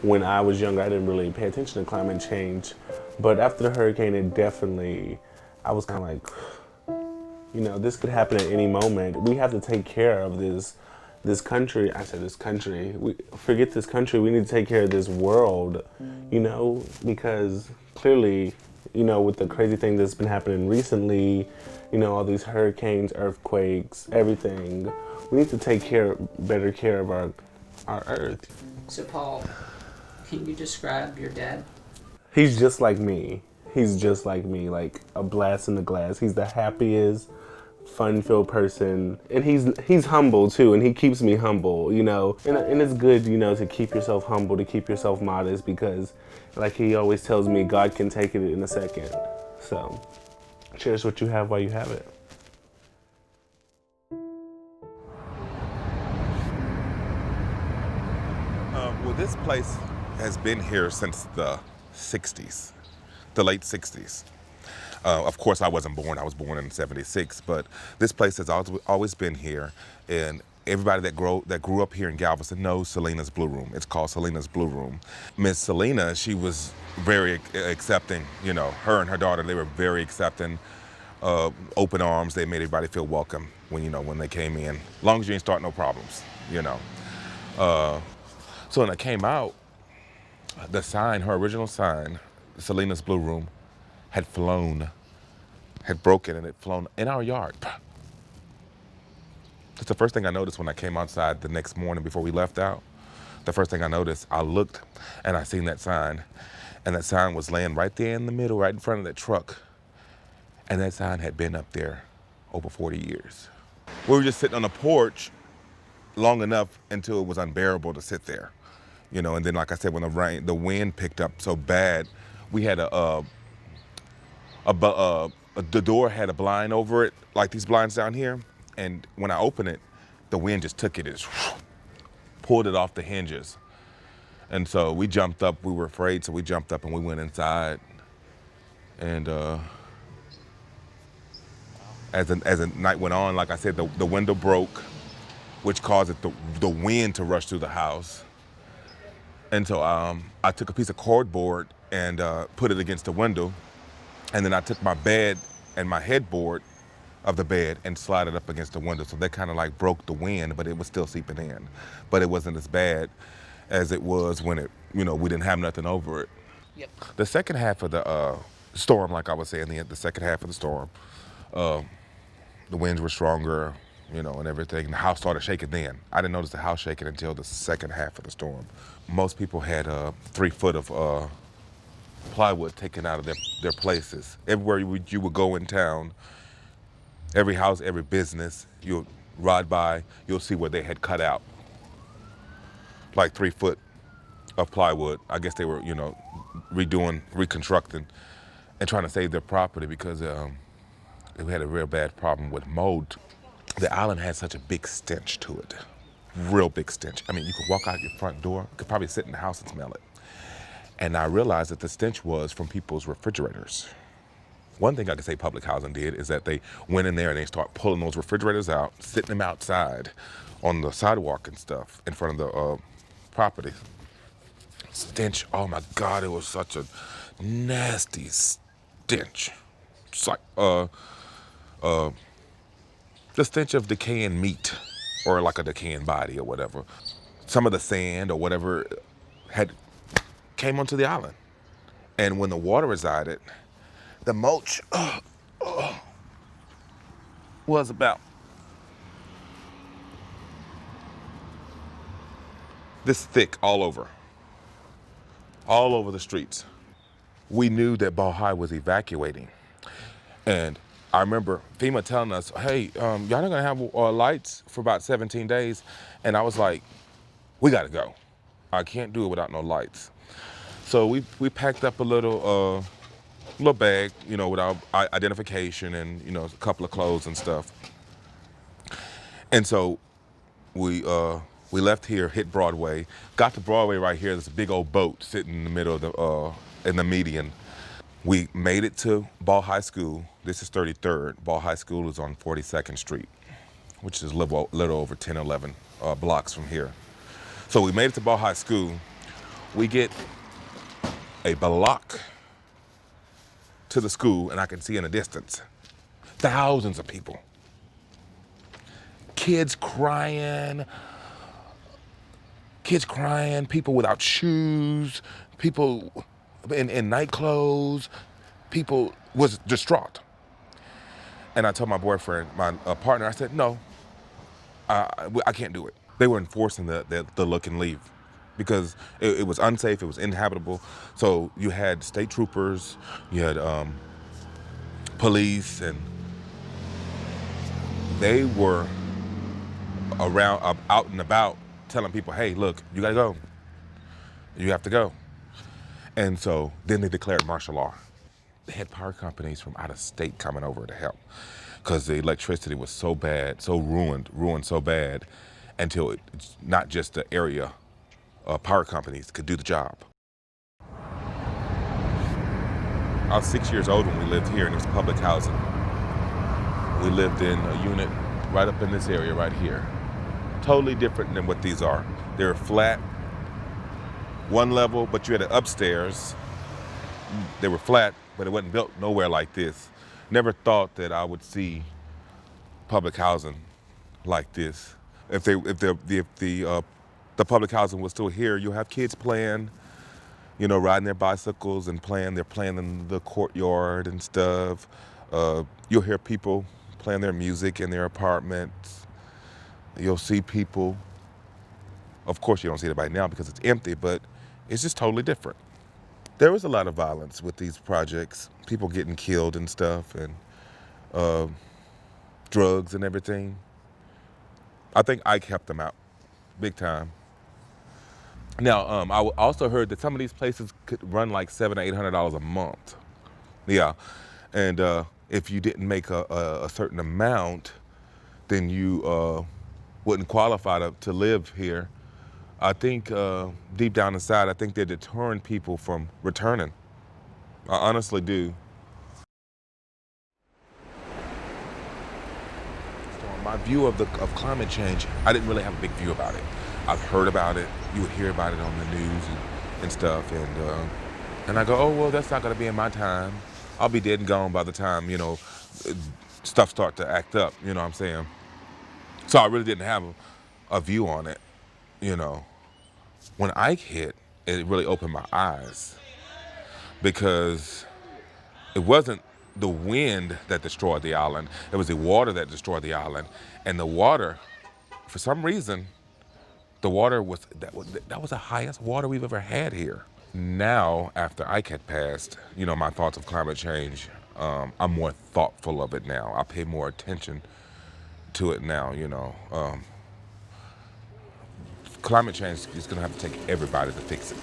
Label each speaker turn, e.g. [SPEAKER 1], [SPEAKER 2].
[SPEAKER 1] when I was younger, I didn't really pay attention to climate change. But after the hurricane, it definitely, I was kind of like, this could happen at any moment. We have to take care of this country. I said this country. Forget this country. We need to take care of this world, because clearly, with the crazy thing that's been happening recently, all these hurricanes, earthquakes, everything. We need to take better care of our earth.
[SPEAKER 2] So Paul, can you describe your dad?
[SPEAKER 1] He's just like me. He's just like me, like a blast in the glass. He's the happiest, fun-filled person, and he's humble too, and he keeps me humble, And it's good, to keep yourself humble, to keep yourself modest, because, like he always tells me, God can take it in a second. So, cherish what you have while you have it.
[SPEAKER 3] Well, this place has been here since the 60s, the late 60s. Of course, I wasn't born. I was born in '76, but this place has always been here, and everybody that grew up here in Galveston knows Selena's Blue Room. It's called Selena's Blue Room. Miss Selena, she was very accepting. Her and her daughter, they were very accepting, open arms. They made everybody feel welcome when they came in, as long as you didn't start no problems. So when I came out, the sign, her original sign, Selena's Blue Room, had broken and had flown in our yard. That's the first thing I noticed when I came outside the next morning before we left out. The first thing I noticed, I looked and I seen that sign, and that sign was laying right there in the middle, right in front of that truck. And that sign had been up there over 40 years. We were just sitting on the porch long enough until it was unbearable to sit there. And then, like I said, when the wind picked up so bad, we had the door had a blind over it, like these blinds down here. And when I opened it, the wind just took it, pulled it off the hinges. And so we jumped up. We were afraid, so we jumped up and we went inside. And as the night went on, like I said, the window broke, which caused the wind to rush through the house. And so I took a piece of cardboard and put it against the window. And then I took my bed and my headboard of the bed and slid it up against the window. So that kind of like broke the wind, but it was still seeping in. But it wasn't as bad as it was when we didn't have nothing over it.
[SPEAKER 2] Yep.
[SPEAKER 3] The second half of the storm, like I was saying, the second half of the storm, the winds were stronger, and everything. The house started shaking then. I didn't notice the house shaking until the second half of the storm. Most people had 3 foot of plywood taken out of their places. Everywhere you would go in town, every house, every business, you'll ride by, you'll see where they had cut out like 3 foot of plywood. I guess they were, reconstructing and trying to save their property because they had a real bad problem with mold. The island had such a big stench to it, real big stench. I mean, you could walk out your front door, you could probably sit in the house and smell it. And I realized that the stench was from people's refrigerators. One thing I could say public housing did is that they went in there and they start pulling those refrigerators out, sitting them outside on the sidewalk and stuff in front of the property. Stench, oh my God, it was such a nasty stench. It's like the stench of decaying meat or like a decaying body or whatever. Some of the sand or whatever had came onto the island. And when the water resided, the mulch was about this thick all over the streets. We knew that Baha'i was evacuating. And I remember FEMA telling us, hey, y'all not gonna have lights for about 17 days. And I was like, we gotta go. I can't do it without no lights. So we packed up a little bag, with our identification and, a couple of clothes and stuff. And so we left here, hit Broadway, got to Broadway right here. There's a big old boat sitting in the middle of in the median. We made it to Ball High School. This is 33rd. Ball High School is on 42nd Street, which is a little over 10, 11 blocks from here. So we made it to Ball High School. We get a block to the school, and I can see in the distance thousands of people. Kids crying, people without shoes, people in night clothes, people was distraught. And I told my boyfriend, my partner, I said, no, I can't do it. They were enforcing the look and leave because it was unsafe, it was inhabitable. So you had state troopers, you had police, and they were around, out and about, telling people, hey, look, you gotta go. You have to go. And so then they declared martial law. They had power companies from out of state coming over to help because the electricity was so bad, so ruined so bad, until it's not just the area power companies could do the job. I was 6 years old when we lived here, and it was public housing. We lived in a unit right up in this area right here. Totally different than what these are. They're flat, one level, but you had an upstairs. They were flat, but it wasn't built nowhere like this. Never thought that I would see public housing like this. If the public housing was still here, you'll have kids playing, you know, riding their bicycles and playing. They're playing in the courtyard and stuff. You'll hear people playing their music in their apartments. You'll see people. Of course, you don't see anybody now because it's empty, but it's just totally different. There was a lot of violence with these projects, people getting killed and stuff, and drugs and everything. I think Ike helped them out, big time. Now, I also heard that some of these places could run like $700 or $800 a month. Yeah, and if you didn't make a certain amount, then you wouldn't qualify to live here. I think deep down inside, I think they're deterring people from returning. I honestly do. So my view of climate change, I didn't really have a big view about it. I've heard about it. You would hear about it on the news and stuff, and I go, oh well, that's not going to be in my time. I'll be dead and gone by the time, you know, stuff start to act up. You know what I'm saying? So I really didn't have a view on it. You know, when Ike hit, it really opened my eyes because it wasn't the wind that destroyed the island. It was the water that destroyed the island. And the water, for some reason, the water was, that was the highest water we've ever had here. Now, after Ike had passed, you know, my thoughts of climate change, I'm more thoughtful of it now. I pay more attention to it now, you know. Climate change is going to have to take everybody to fix it.